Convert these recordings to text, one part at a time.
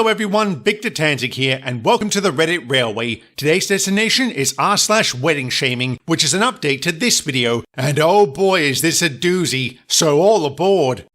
Hello everyone, Victor Tanzig here, and welcome to the Reddit Railway. Today's destination is r/wedding shaming, which is an update to this video, and oh boy is this a doozy, so all aboard!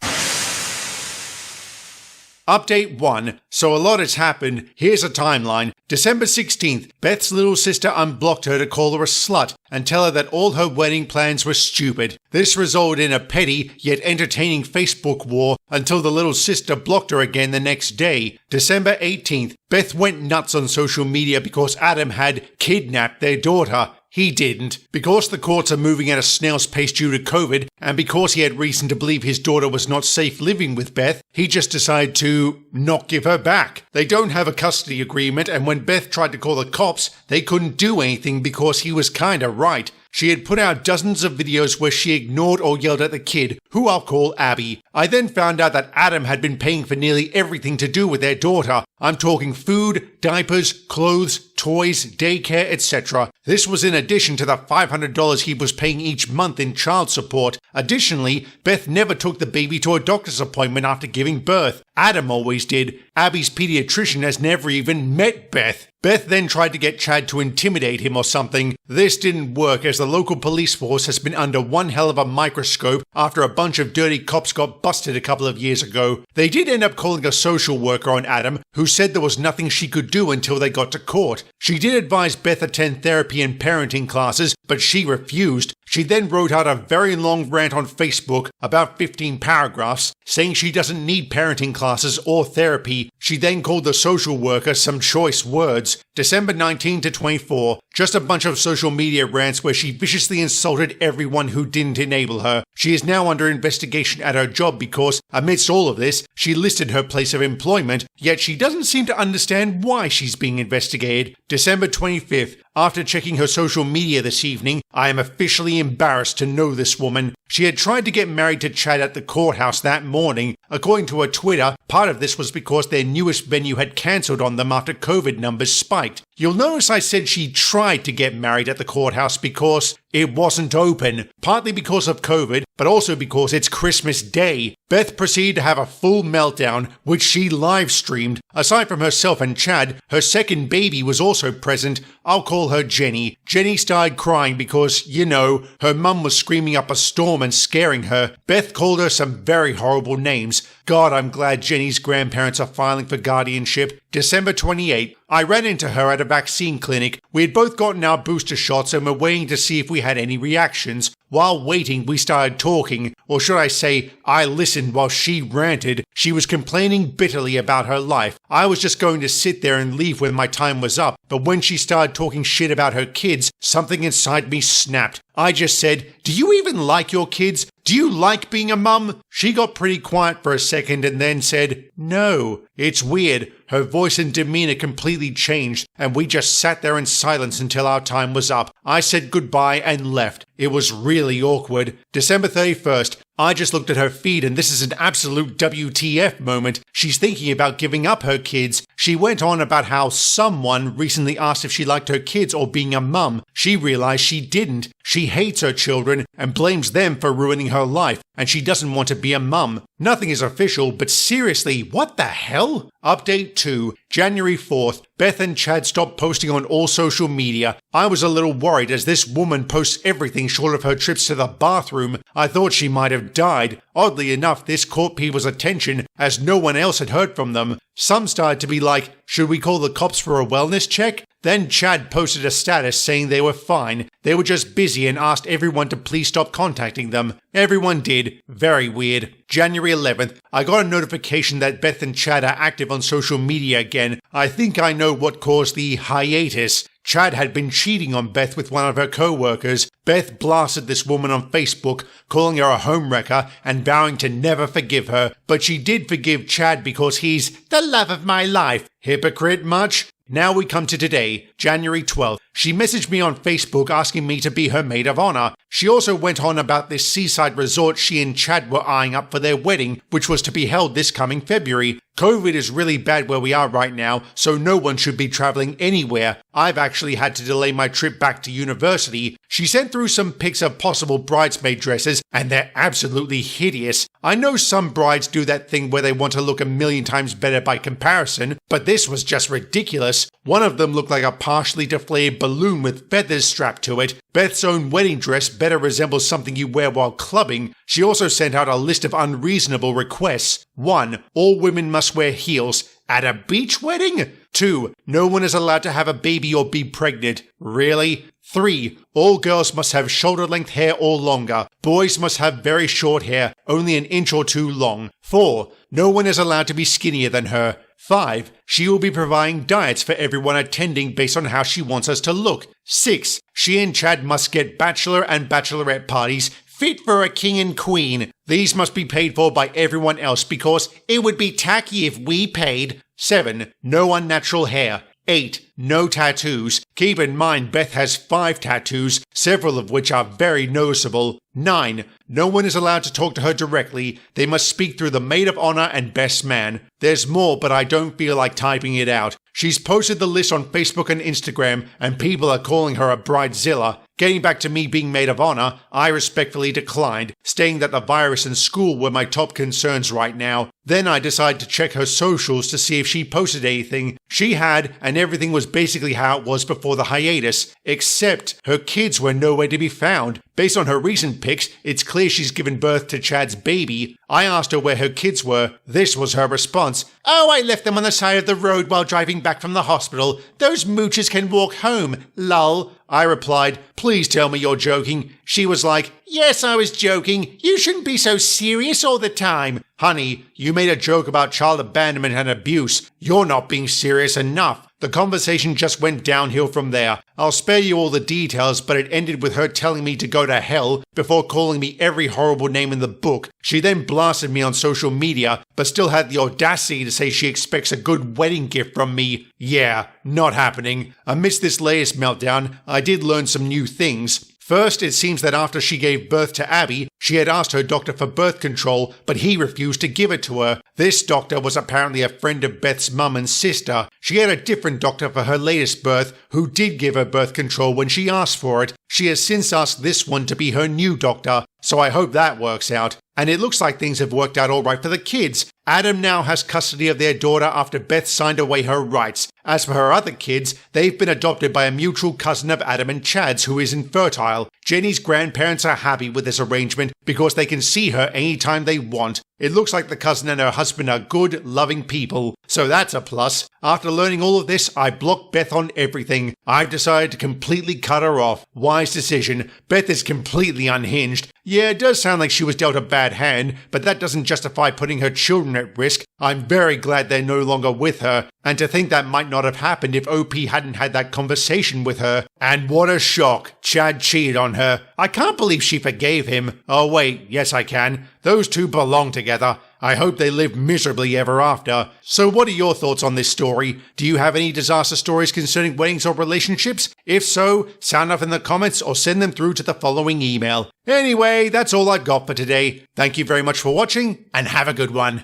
Update 1. So a lot has happened. Here's a timeline. December 16th, Beth's little sister unblocked her to call her a slut and tell her that all her wedding plans were stupid. This resulted in a petty yet entertaining Facebook war until the little sister blocked her again the next day. December 18th, Beth went nuts on social media because Adam had kidnapped their daughter. He didn't. Because the courts are moving at a snail's pace due to COVID, and because he had reason to believe his daughter was not safe living with Beth, he just decided to not give her back. They don't have a custody agreement, and when Beth tried to call the cops, they couldn't do anything because he was kinda right. She had put out dozens of videos where she ignored or yelled at the kid, who I'll call Abby. I then found out that Adam had been paying for nearly everything to do with their daughter. I'm talking food, diapers, clothes, toys, daycare, etc. This was in addition to the $500 he was paying each month in child support. Additionally, Beth never took the baby to a doctor's appointment after giving birth. Adam always did. Abby's pediatrician has never even met Beth. Beth then tried to get Chad to intimidate him or something. This didn't work as the local police force has been under one hell of a microscope after a bunch of dirty cops got busted a couple of years ago. They did end up calling a social worker on Adam, who said there was nothing she could do until they got to court. She did advise Beth attend therapy and parenting classes, but she refused. She then wrote out a very long rant on Facebook, about 15 paragraphs, saying she doesn't need parenting classes or therapy. She then called the social worker some choice words. December 19 to 24, just a bunch of social media rants where she viciously insulted everyone who didn't enable her. She is now under investigation at her job because, amidst all of this, she listed her place of employment, yet she doesn't seem to understand why she's being investigated. December 25th, after checking her social media this evening, I am officially embarrassed to know this woman. She had tried to get married to Chad at the courthouse that morning. According to her Twitter, part of this was because their newest venue had cancelled on them after COVID numbers spiked. You'll notice I said she tried to get married at the courthouse because it wasn't open, partly because of COVID, but also because it's Christmas Day. Beth proceeded to have a full meltdown, which she live-streamed. Aside from herself and Chad, her second baby was also present. I'll call her Jenny. Jenny started crying because, her mum was screaming up a storm and scaring her. Beth called her some very horrible names. God, I'm glad Jenny's grandparents are filing for guardianship. December 28th, I ran into her at a vaccine clinic. We had both gotten our booster shots and were waiting to see if we had any reactions. While waiting, we started talking, or should I say, I listened while she ranted. She was complaining bitterly about her life. I was just going to sit there and leave when my time was up, but when she started talking shit about her kids, something inside me snapped. I just said, "Do you even like your kids? Do you like being a mum?" She got pretty quiet for a second and then said, "No." It's weird. Her voice and demeanor completely changed, and we just sat there in silence until our time was up. I said goodbye and left. It was really awkward. December 31st, I just looked at her feed and this is an absolute WTF moment. She's thinking about giving up her kids. She went on about how someone recently asked if she liked her kids or being a mum. She realized she didn't. She hates her children and blames them for ruining her life, and she doesn't want to be a mum. Nothing is official, but seriously, what the hell? Update 2. January 4th, Beth and Chad stopped posting on all social media. I was a little worried as this woman posts everything short of her trips to the bathroom. I thought she might have died. Oddly enough, this caught people's attention as no one else had heard from them. Some started to be like, should we call the cops for a wellness check? Then Chad posted a status saying they were fine. They were just busy and asked everyone to please stop contacting them. Everyone did. Very weird. January 11th, I got a notification that Beth and Chad are active on social media again. I think I know what caused the hiatus. Chad had been cheating on Beth with one of her co-workers. Beth blasted this woman on Facebook, calling her a homewrecker and vowing to never forgive her. But she did forgive Chad because he's the love of my life. Hypocrite much? Now we come to today, January 12th. She messaged me on Facebook asking me to be her maid of honor. She also went on about this seaside resort she and Chad were eyeing up for their wedding, which was to be held this coming February. COVID is really bad where we are right now, so no one should be traveling anywhere. I've actually had to delay my trip back to university. She sent through some pics of possible bridesmaid dresses, and they're absolutely hideous. I know some brides do that thing where they want to look a million times better by comparison, but this was just ridiculous. One of them looked like a partially deflated balloon with feathers strapped to it. Beth's own wedding dress better resembles something you wear while clubbing. She also sent out a list of unreasonable requests. 1. All women must wear heels. At a beach wedding? 2. No one is allowed to have a baby or be pregnant. Really? 3. All girls must have shoulder-length hair or longer. Boys must have very short hair, only an inch or 2 long. 4. No one is allowed to be skinnier than her. 5. She will be providing diets for everyone attending based on how she wants us to look. 6. She and Chad must get bachelor and bachelorette parties fit for a king and queen. These must be paid for by everyone else because it would be tacky if we paid. 7. No unnatural hair. 8. No tattoos. Keep in mind Beth has 5 tattoos, several of which are very noticeable. 9. No one is allowed to talk to her directly. They must speak through the maid of honor and best man. There's more, but I don't feel like typing it out. She's posted the list on Facebook and Instagram, and people are calling her a bridezilla. Getting back to me being maid of honor, I respectfully declined, stating that the virus and school were my top concerns right now. Then I decided to check her socials to see if she posted anything. She had, and everything was basically how it was before the hiatus, except her kids were nowhere to be found. Based on her recent pics, it's clear she's given birth to Chad's baby. I asked her where her kids were. This was her response. "Oh, I left them on the side of the road while driving back from the hospital. Those mooches can walk home, lol." I replied, "Please tell me you're joking." She was like, "Yes, I was joking. You shouldn't be so serious all the time." Honey, you made a joke about child abandonment and abuse. You're not being serious enough. The conversation just went downhill from there. I'll spare you all the details, but it ended with her telling me to go to hell before calling me every horrible name in the book. She then blasted me on social media, but still had the audacity to say she expects a good wedding gift from me. Yeah, not happening. Amidst this latest meltdown, I did learn some new things. First, it seems that after she gave birth to Abby, she had asked her doctor for birth control, but he refused to give it to her. This doctor was apparently a friend of Beth's mum and sister. She had a different doctor for her latest birth, who did give her birth control when she asked for it. She has since asked this one to be her new doctor, so I hope that works out. And it looks like things have worked out all right for the kids. Adam now has custody of their daughter after Beth signed away her rights. As for her other kids, they've been adopted by a mutual cousin of Adam and Chad's who is infertile. Jenny's grandparents are happy with this arrangement because they can see her anytime they want. It looks like the cousin and her husband are good, loving people, so that's a plus. After learning all of this, I blocked Beth on everything. I've decided to completely cut her off. Wise decision. Beth is completely unhinged. Yeah, it does sound like she was dealt a bad hand, but that doesn't justify putting her children at risk. I'm very glad they're no longer with her, and to think that might not have happened if OP hadn't had that conversation with her. And what a shock. Chad cheated on her. I can't believe she forgave him. Oh wait, yes I can. Those two belong together. I hope they live miserably ever after. So what are your thoughts on this story? Do you have any disaster stories concerning weddings or relationships? If so, sound off in the comments or send them through to the following email. Anyway, that's all I've got for today. Thank you very much for watching, and have a good one.